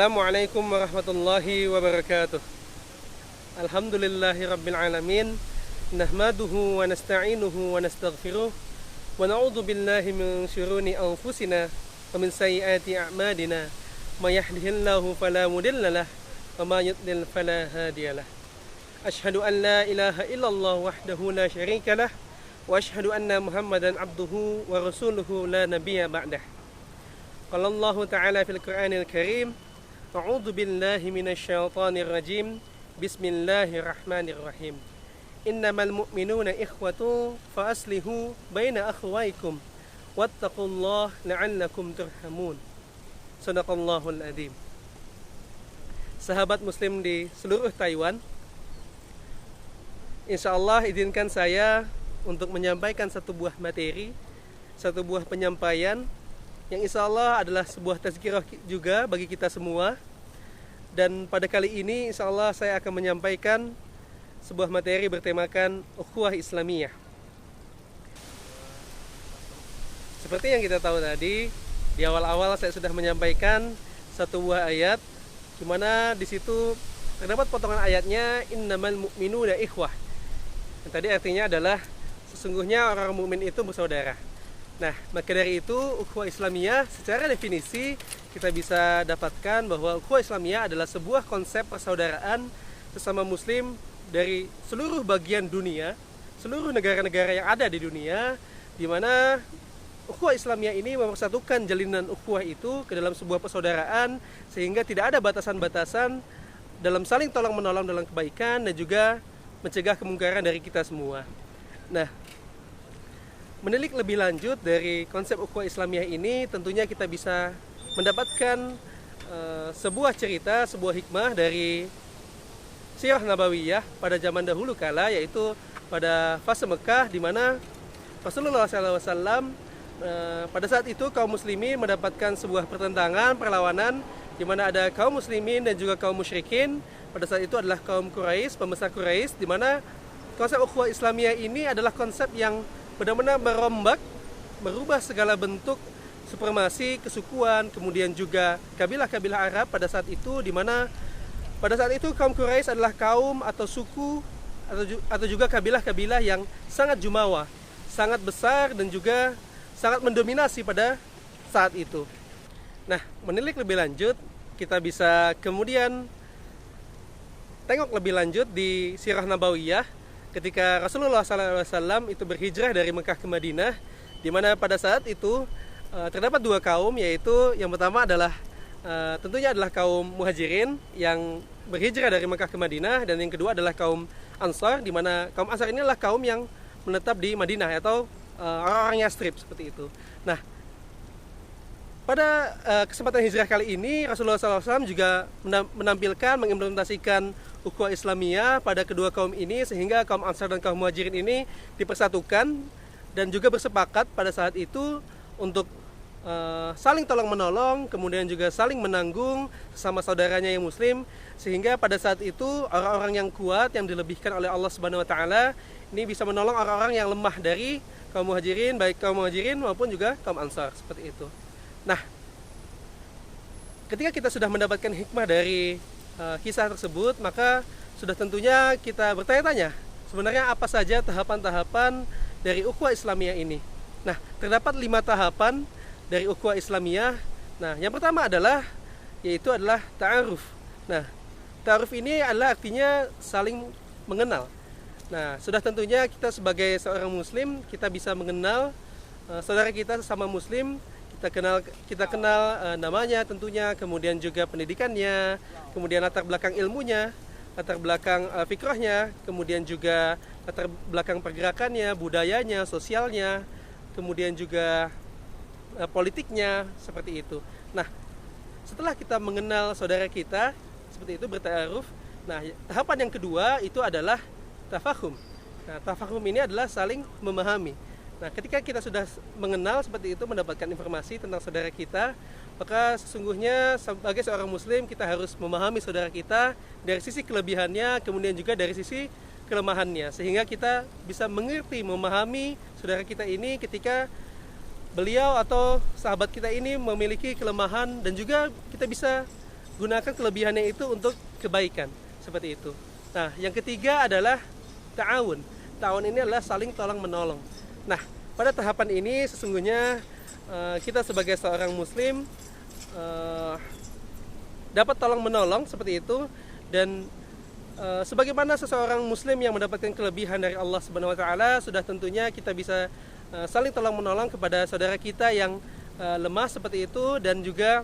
Assalamualaikum warahmatullahi wabarakatuh. Alhamdulillahi rabbil alamin. Nahmaduhu wa nasta'inuhu wa nastaghfiruh. Wa na'udzu billahi min syururi anfusina wa min sayyiati a'malina. May yahdihillahu fala mudilla lahu wa may yudlil fala hadiyalah. Asyhadu an la ilaha illallah wahdahu la syarika lah wa asyhadu anna Muhammadan abduhu wa rasuluhu la nabiyya ba'dah. Qala Allah Ta'ala fil Qur'anil Karim, a'udzu billahi minasy syaithanir rajim. Bismillahirrahmanirrahim. Innamal mu'minuna ikhwatu fa aslihu baina akhwaykum wattaqullaha la'allakum turhamun. Shadaqallahul adzim. Sahabat muslim di seluruh Taiwan, insyaallah izinkan saya untuk menyampaikan satu buah materi, satu buah penyampaian yang insyaallah adalah sebuah tazkirah juga bagi kita semua. Dan pada kali ini insyaallah saya akan menyampaikan sebuah materi bertemakan ukhuwah Islamiyah. Seperti yang kita tahu tadi, di awal-awal saya sudah menyampaikan satu buah ayat di mana di situ terdapat potongan ayatnya innamal mu'minuna ikhwah. Yang tadi artinya adalah sesungguhnya orang mukmin itu bersaudara. Nah, maka dari itu ukhuwah Islamiyah secara definisi kita bisa dapatkan bahwa ukhuwah Islamiyah adalah sebuah konsep persaudaraan sesama muslim dari seluruh bagian dunia, seluruh negara-negara yang ada di dunia, di mana ukhuwah Islamiyah ini mempersatukan jalinan ukhuwah itu ke dalam sebuah persaudaraan sehingga tidak ada batasan-batasan dalam saling tolong-menolong dalam kebaikan dan juga mencegah kemungkaran dari kita semua. Nah, menilik lebih lanjut dari konsep ukhuwah Islamiyah ini, tentunya kita bisa mendapatkan sebuah cerita, sebuah hikmah dari Sirah Nabawiyah pada zaman dahulu kala, yaitu pada fase Mekah di mana Rasulullah SAW pada saat itu kaum muslimin mendapatkan sebuah pertentangan, perlawanan di mana ada kaum muslimin dan juga kaum musyrikin. Pada saat itu adalah kaum Quraisy, pembesar Quraisy, di mana konsep ukhuwah Islamiyah ini adalah konsep yang benar-benar merombak, merubah segala bentuk supremasi, kesukuan, kemudian juga kabilah-kabilah Arab pada saat itu, di mana pada saat itu kaum Quraisy adalah kaum atau suku atau juga kabilah-kabilah yang sangat jumawa, sangat besar dan juga sangat mendominasi pada saat itu. Nah, menilik lebih lanjut, kita bisa kemudian tengok lebih lanjut di Sirah Nabawiyah ketika Rasulullah SAW itu berhijrah dari Mekah ke Madinah, di mana pada saat itu terdapat dua kaum, yaitu yang pertama adalah tentunya adalah kaum Muhajirin yang berhijrah dari Mekah ke Madinah, dan yang kedua adalah kaum Ansar, di mana kaum Ansar ini adalah kaum yang menetap di Madinah atau orang-orang Yastrib seperti itu. Nah, pada kesempatan hijrah kali ini Rasulullah SAW juga menampilkan, mengimplementasikan ukhuwah Islamiyah pada kedua kaum ini, sehingga kaum Ansar dan kaum Muhajirin ini dipersatukan dan juga bersepakat pada saat itu untuk saling tolong menolong, kemudian juga saling menanggung sesama saudaranya yang muslim, sehingga pada saat itu orang-orang yang kuat yang dilebihkan oleh Allah Subhanahu wa taala ini bisa menolong orang-orang yang lemah dari kaum Muhajirin, baik kaum Muhajirin maupun juga kaum Ansar seperti itu. Nah, ketika kita sudah mendapatkan hikmah dari kisah tersebut, maka sudah tentunya kita bertanya-tanya sebenarnya apa saja tahapan-tahapan dari ukhuwah Islamiyah ini. Nah, terdapat 5 tahapan dari ukhuwah Islamiyah. Nah, yang pertama adalah ta'aruf. Nah, ta'aruf ini adalah artinya saling mengenal. Nah, sudah tentunya kita sebagai seorang muslim, kita bisa mengenal saudara kita sesama muslim. Kita kenal namanya tentunya, kemudian juga pendidikannya, kemudian latar belakang ilmunya, latar belakang fikrahnya, kemudian juga latar belakang pergerakannya, budayanya, sosialnya, kemudian juga politiknya, seperti itu. Nah, setelah kita mengenal saudara kita seperti itu, berta'aruf, nah tahapan yang kedua itu adalah tafahum. Nah, tafahum ini adalah saling memahami. Nah, ketika kita sudah mengenal seperti itu, mendapatkan informasi tentang saudara kita, maka sesungguhnya sebagai seorang muslim kita harus memahami saudara kita dari sisi kelebihannya, kemudian juga dari sisi kelemahannya, sehingga kita bisa mengerti, memahami saudara kita ini ketika beliau atau sahabat kita ini memiliki kelemahan, dan juga kita bisa gunakan kelebihannya itu untuk kebaikan, seperti itu. Nah, yang ketiga adalah ta'awun. Ta'awun ini adalah saling tolong menolong. Nah, pada tahapan ini sesungguhnya kita sebagai seorang muslim dapat tolong menolong seperti itu, dan sebagaimana seseorang muslim yang mendapatkan kelebihan dari Allah Subhanahu wa taala, sudah tentunya kita bisa saling tolong menolong kepada saudara kita yang lemah seperti itu. Dan juga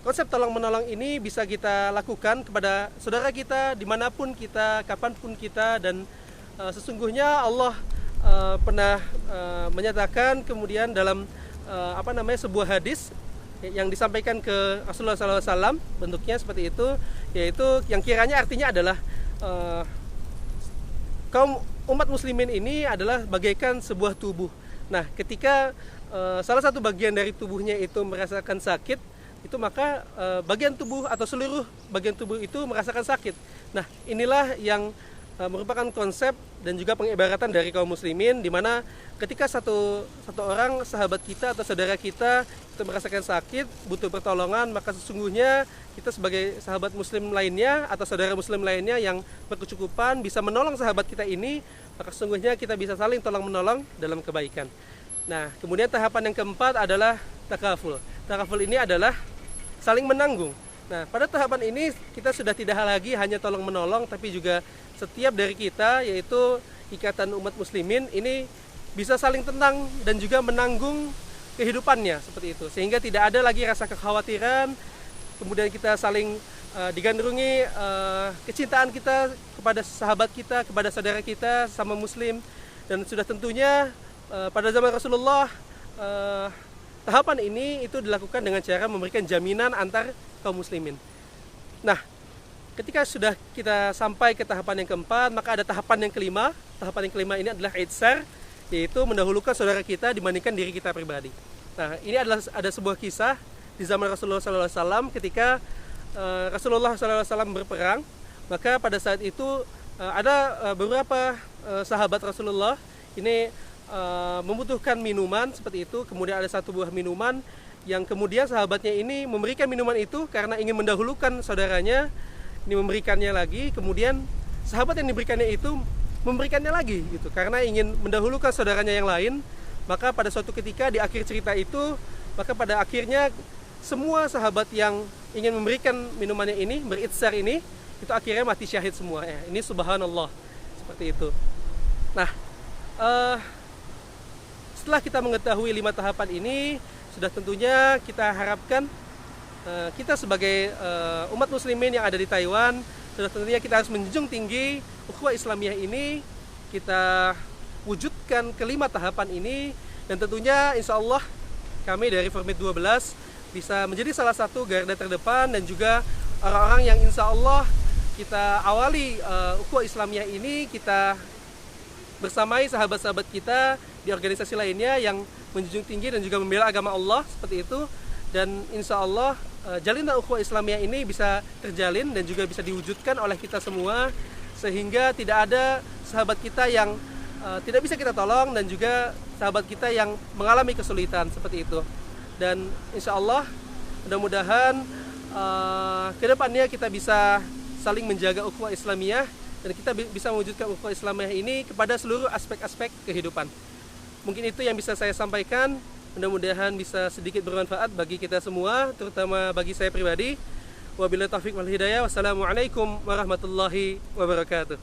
konsep tolong menolong ini bisa kita lakukan kepada saudara kita dimanapun kita, kapanpun kita. Dan sesungguhnya Allah pernah menyatakan kemudian dalam sebuah hadis yang disampaikan ke Rasulullah SAW, bentuknya seperti itu, yaitu yang kiranya artinya adalah kaum umat muslimin ini adalah bagaikan sebuah tubuh. Nah, ketika salah satu bagian dari tubuhnya itu merasakan sakit, itu maka bagian tubuh atau seluruh bagian tubuh itu merasakan sakit. Nah, inilah yang merupakan konsep dan juga pengibaratan dari kaum muslimin, di mana ketika satu orang sahabat kita atau saudara kita itu merasakan sakit, butuh pertolongan, maka sesungguhnya kita sebagai sahabat muslim lainnya atau saudara muslim lainnya yang berkecukupan bisa menolong sahabat kita ini, maka sesungguhnya kita bisa saling tolong menolong dalam kebaikan. Nah, kemudian tahapan yang keempat adalah takaful. Takaful ini adalah saling menanggung. Nah, pada tahapan ini kita sudah tidak lagi hanya tolong menolong, tapi juga setiap dari kita, yaitu ikatan umat muslimin ini bisa saling tenang dan juga menanggung kehidupannya seperti itu, sehingga tidak ada lagi rasa kekhawatiran. Kemudian kita saling digandrungi kecintaan kita kepada sahabat kita, kepada saudara kita sama muslim. Dan sudah tentunya pada zaman Rasulullah tahapan ini itu dilakukan dengan cara memberikan jaminan antar kaum muslimin. Nah, ketika sudah kita sampai ke tahapan yang keempat, maka ada tahapan yang kelima. Tahapan yang kelima ini adalah itsar, yaitu mendahulukan saudara kita dibandingkan diri kita pribadi. Nah, ini ada sebuah kisah di zaman Rasulullah SAW ketika Rasulullah SAW berperang. Maka pada saat itu ada beberapa sahabat Rasulullah ini membutuhkan minuman seperti itu. Kemudian ada satu buah minuman yang kemudian sahabatnya ini memberikan minuman itu karena ingin mendahulukan saudaranya. Ini memberikannya lagi, kemudian sahabat yang diberikannya itu memberikannya lagi gitu, karena ingin mendahulukan saudaranya yang lain. Maka pada suatu ketika di akhir cerita itu, maka pada akhirnya semua sahabat yang ingin memberikan minumannya ini, beritsar ini, itu akhirnya mati syahid semua. Ini subhanallah, seperti itu. Nah, setelah kita mengetahui 5 tahapan ini, sudah tentunya kita harapkan kita sebagai umat muslimin yang ada di Taiwan, sudah tentunya kita harus menjunjung tinggi ukhuwah Islamiyah ini, kita wujudkan kelima tahapan ini. Dan tentunya insya Allah kami dari Formit 12 bisa menjadi salah satu garda terdepan, dan juga orang-orang yang insya Allah kita awali ukhuwah Islamiyah ini, kita bersamai sahabat-sahabat kita di organisasi lainnya yang menjunjung tinggi dan juga membela agama Allah seperti itu. Dan insya Allah jalinan ukhuwah Islamiyah ini bisa terjalin dan juga bisa diwujudkan oleh kita semua, sehingga tidak ada sahabat kita yang tidak bisa kita tolong, dan juga sahabat kita yang mengalami kesulitan seperti itu. Dan insya Allah mudah-mudahan kedepannya kita bisa saling menjaga ukhuwah Islamiyah, dan kita bisa mewujudkan ukhuwah Islamiyah ini kepada seluruh aspek-aspek kehidupan. Mungkin itu yang bisa saya sampaikan. Mudah-mudahan bisa sedikit bermanfaat bagi kita semua, terutama bagi saya pribadi. Wabillahi taufiq wal hidayah. Wassalamualaikum warahmatullahi wabarakatuh.